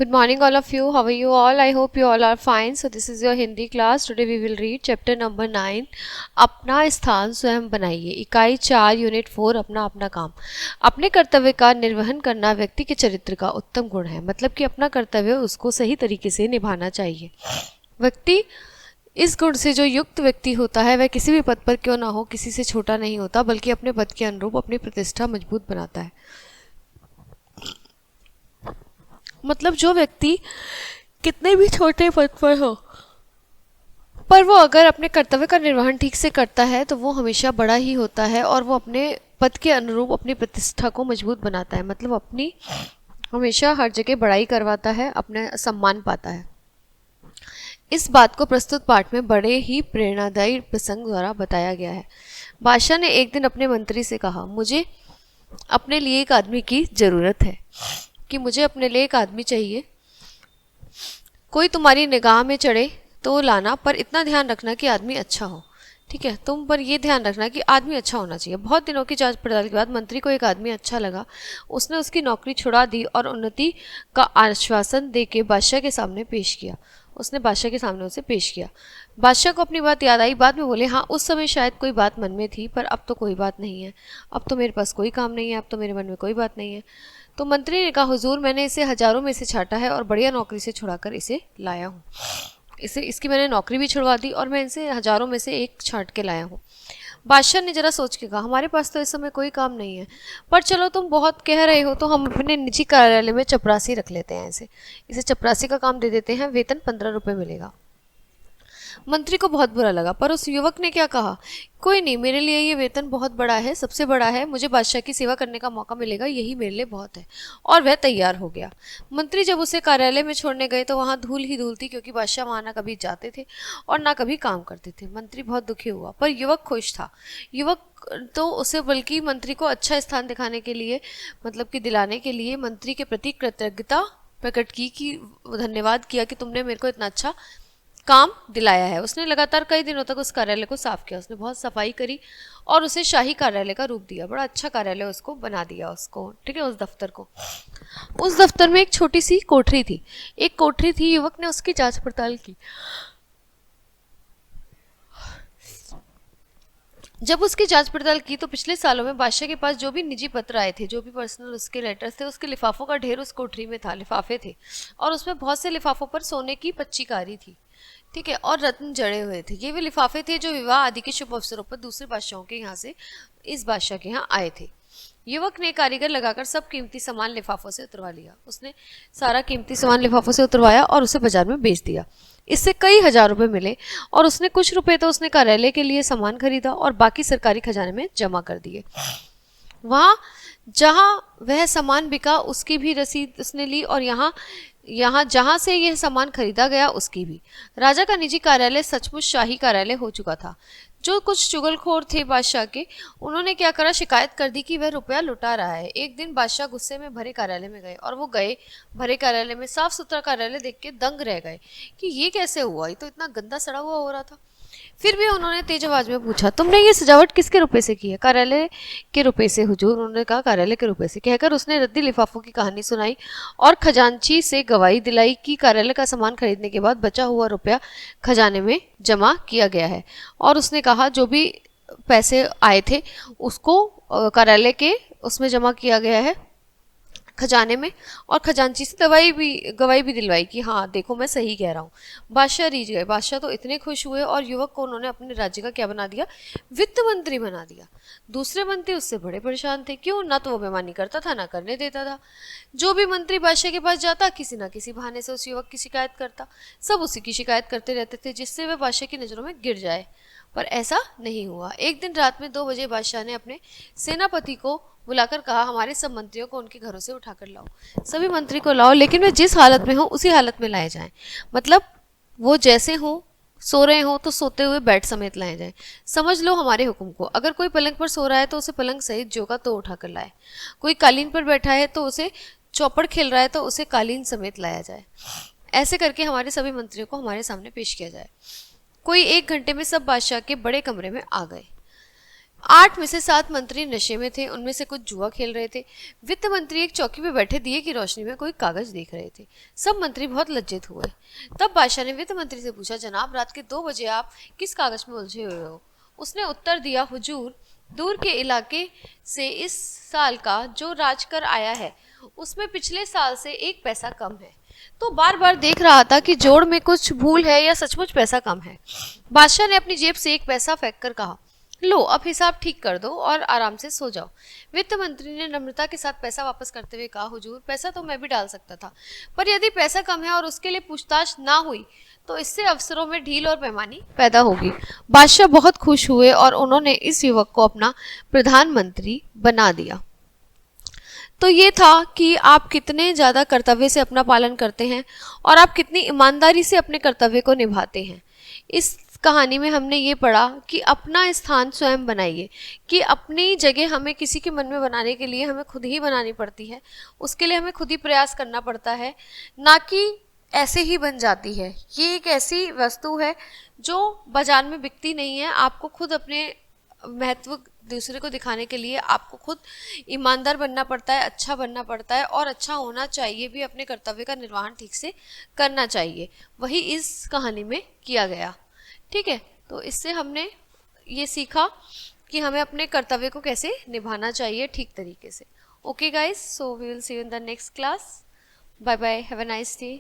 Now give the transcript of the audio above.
Good morning, all of you. How are you all? I hope you all are fine. So, this is your Hindi class. Today we will read chapter number 9. अपना स्थान स्वयं बनाइए. इकाई 4 unit 4 अपना अपना काम. अपने कर्तव्य का निर्वहन करना व्यक्ति के चरित्र का उत्तम गुण है. मतलब कि अपना कर्तव्य उसको सही तरीके से निभाना चाहिए. व्यक्ति इस गुण से जो युक्त व्यक्ति होता है वह किसी भी पद पर क्यों ना हो किसी से छोटा नहीं होता, बल्कि अपने पद के अनुरूप अपनी प्रतिष्ठा मजबूत बनाता है. मतलब जो व्यक्ति कितने भी छोटे पद पर हो, पर वो अगर अपने कर्तव्य का निर्वहन ठीक से करता है तो वो हमेशा बड़ा ही होता है और वो अपने पद के अनुरूप अपनी प्रतिष्ठा को मजबूत बनाता है. मतलब अपनी हमेशा हर जगह बड़ाई करवाता है, अपने सम्मान पाता है. इस बात को प्रस्तुत पाठ में बड़े ही प्रेरणादायी प्रसंग द्वारा बताया गया है. बादशाह ने एक दिन अपने मंत्री से कहा, मुझे अपने लिए एक आदमी की जरूरत है, कि मुझे अपने लिए एक आदमी चाहिए. कोई तुम्हारी निगाह में चढ़े तो लाना, पर इतना ध्यान रखना कि आदमी अच्छा हो. ठीक है, तुम पर यह ध्यान रखना कि आदमी अच्छा होना चाहिए. बहुत दिनों की जांच पड़ताल के बाद मंत्री को एक आदमी अच्छा लगा. उसने उसकी नौकरी छुड़ा दी और उन्नति का आश्वासन देके बादशाह के सामने पेश किया. उसने बादशाह के सामने उसे पेश किया. बादशाह को अपनी बात याद आई. बाद में बोले, हाँ उस समय शायद कोई बात मन में थी, पर अब तो कोई बात नहीं है. अब तो मेरे पास कोई काम नहीं है, अब तो मेरे मन में कोई बात नहीं है. तो मंत्री ने कहा, हुजूर मैंने इसे हजारों में से छांटा है और बढ़िया नौकरी से छुड़ाकर इसे लाया हूँ. इसकी मैंने नौकरी भी छुड़वा दी और मैं इसे हजारों में से एक छांट के लाया हूँ. बादशाह ने जरा सोच के कहा, हमारे पास तो इस समय कोई काम नहीं है, पर चलो तुम बहुत कह रहे हो तो हम अपने निजी कार्यालय में चपरासी रख लेते हैं. इसे चपरासी का काम दे देते हैं, वेतन 15 रुपये मिलेगा. मंत्री को बहुत बुरा लगा, पर उस युवक ने क्या कहा, कोई नहीं, मेरे लिए ये वेतन बहुत बड़ा है, सबसे बड़ा है. मुझे बादशाह की सेवा करने का मौका मिलेगा, यही मेरे लिए बहुत है. और वह तैयार हो गया. मंत्री जब उसे कार्यालय में छोड़ने गए तो वहाँ धूल ही धूल थी, क्योंकि बादशाह वहाँ ना कभी जाते थे और ना कभी काम करते थे. मंत्री बहुत दुखी हुआ, पर युवक खुश था. युवक तो उसे बल्कि मंत्री को अच्छा स्थान दिखाने के लिए, मतलब कि दिलाने के लिए मंत्री के प्रति कृतज्ञता प्रकट की कि धन्यवाद किया कि तुमने मेरे को इतना अच्छा काम दिलाया है. उसने लगातार कई दिनों तक उस कार्यालय को साफ किया. उसने बहुत सफाई करी और उसे शाही कार्यालय का रूप दिया. बड़ा अच्छा कार्यालय उसको बना दिया उसको. ठीक है, उस दफ्तर को. उस दफ्तर में एक छोटी सी कोठरी थी. युवक ने उसकी जांच पड़ताल की. जब उसकी जांच पड़ताल की तो पिछले सालों में बादशाह के पास जो भी निजी पत्र आए थे, जो भी पर्सनल उसके लेटर्स थे, उसके लिफाफों का ढेर उस कोठरी में था. लिफाफे थे और उसमें बहुत से लिफाफों पर सोने की पच्चीकारी थी. ठीक है, और रत्न जड़े हुए थे. ये वे लिफाफे थे जो विवाह आदि के शुभ अवसरों पर दूसरे बादशाहों के यहाँ से इस बादशाह के यहाँ आए थे. युवक ने कारीगर लगाकर सब कीमती सामान लिफाफों से उतरवा लिया. उसने सारा कीमती सामान लिफाफों से उतरवाया और उसे बाजार में बेच दिया. इससे कई हजार रुपए मिले और उसने कुछ रुपए तो उसने कार्यालय के लिए सामान खरीदा और बाकी सरकारी खजाने में जमा कर दिए. वहाँ जहाँ वह सामान बिका उसकी भी रसीद उसने ली और यहाँ यहाँ जहाँ से यह सामान खरीदा गया उसकी भी. राजा का निजी कार्यालय सचमुच शाही कार्यालय हो चुका था. जो कुछ चुगलखोर थे बादशाह के, उन्होंने क्या करा, शिकायत कर दी कि वह रुपया लुटा रहा है. एक दिन बादशाह गुस्से में भरे कार्यालय में गए और वो गए भरे कार्यालय में साफ सुथरा कार्यालय देख के दंग रह गए कि ये कैसे हुआ, ये तो इतना गंदा सड़ा हुआ हो रहा था. फिर भी उन्होंने तेज आवाज में पूछा, तुमने ये सजावट किसके रुपए से की है? कार्यालय के रुपए से हुजूर. उन्होंने कहा, कार्यालय के रुपए से. कहकर उसने रद्दी लिफाफों की कहानी सुनाई और खजांची से गवाही दिलाई कि कार्यालय का सामान खरीदने के बाद बचा हुआ रुपया खजाने में जमा किया गया है. और उसने कहा जो भी पैसे आए थे उसको कार्यालय के उसमें जमा किया गया है खजाने में. और खजांची से गवाही भी दिलवाई कि हाँ देखो मैं सही कह रहा हूँ. बादशाह रीझ गए. बादशाह तो इतने खुश हुए और युवक को उन्होंने अपने राज्य का क्या बना दिया, वित्त मंत्री बना दिया. दूसरे मंत्री उससे बड़े परेशान थे. क्यों? ना तो वो बेईमानी करता था ना करने देता था. जो भी मंत्री बादशाह के पास जाता किसी ना किसी बहाने से उस युवक की शिकायत करता. सब उसी की शिकायत करते रहते थे जिससे वह बादशाह की नजरों में गिर जाए. पर ऐसा नहीं हुआ. एक दिन रात में 2 बजे बादशाह ने अपने सेनापति को बुलाकर कहा, हमारे सब मंत्रियों को उनके घरों से उठाकर लाओ. सभी मंत्री को लाओ, लेकिन वे जिस हालत में हो उसी हालत में लाए जाएं. मतलब वो जैसे हो, सो रहे हो तो सोते हुए बेड समेत लाए जाएं. समझ लो हमारे हुक्म को. अगर कोई पलंग पर सो रहा है तो उसे पलंग सहित जो का तो उठाकर लाए. कोई कालीन पर बैठा है तो उसे, चौपड़ खेल रहा है तो उसे कालीन समेत लाया जाए. ऐसे करके हमारे सभी मंत्रियों को हमारे सामने पेश किया जाए. कोई 1 घंटे में सब बादशाह के बड़े कमरे में आ गए. 8 में से 7 मंत्री नशे में थे, उनमें से कुछ जुआ खेल रहे थे। वित्त मंत्री एक चौकी पे बैठे दिए की रोशनी में कोई कागज देख रहे थे। सब मंत्री बहुत लज्जित हुए। तब बादशाह ने वित्त मंत्री से पूछा, जनाब रात के 2 बजे आप किस कागज में उलझे हुए हो? उसने उत्तर दिया, हुजूर दूर के इलाके से इस साल का जो राज कर आया है उसमें पिछले साल से 1 पैसा कम है। तो बार बार देख रहा था कि जोड़ में कुछ भूल है या सचमुच पैसा कम है। बादशाह ने अपनी जेब से 1 पैसा फेंक कर कहा, लो अब हिसाब ठीक कर दो और आराम से सो जाओ। वित्त मंत्री ने नम्रता के साथ पैसा वापस करते हुए कहा, हुजूर पैसा तो मैं भी डाल सकता था, पर यदि पैसा कम है और उसके लिए पूछताछ ना हुई तो इससे अफसरों में ढील और बेईमानी पैदा होगी। बादशाह बहुत खुश हुए और उन्होंने इस युवक को अपना प्रधानमंत्री बना दिया। तो ये था कि आप कितने ज़्यादा कर्तव्य से अपना पालन करते हैं और आप कितनी ईमानदारी से अपने कर्तव्य को निभाते हैं। इस कहानी में हमने ये पढ़ा कि अपना स्थान स्वयं बनाइए, कि अपनी जगह हमें किसी के मन में बनाने के लिए हमें खुद ही बनानी पड़ती है, उसके लिए हमें खुद ही प्रयास करना पड़ता है, ना कि ऐसे ही बन जाती है। ये एक ऐसी वस्तु है जो बाजार में बिकती नहीं है। आपको खुद अपने महत्व दूसरे को दिखाने के लिए आपको खुद ईमानदार बनना पड़ता है, अच्छा बनना पड़ता है और अच्छा होना चाहिए भी, अपने कर्तव्य का निर्वहन ठीक से करना चाहिए। वही इस कहानी में किया गया। ठीक है, तो इससे हमने ये सीखा कि हमें अपने कर्तव्य को कैसे निभाना चाहिए ठीक तरीके से। Okay guys, so we will see you in the next class. Bye bye, have a nice day.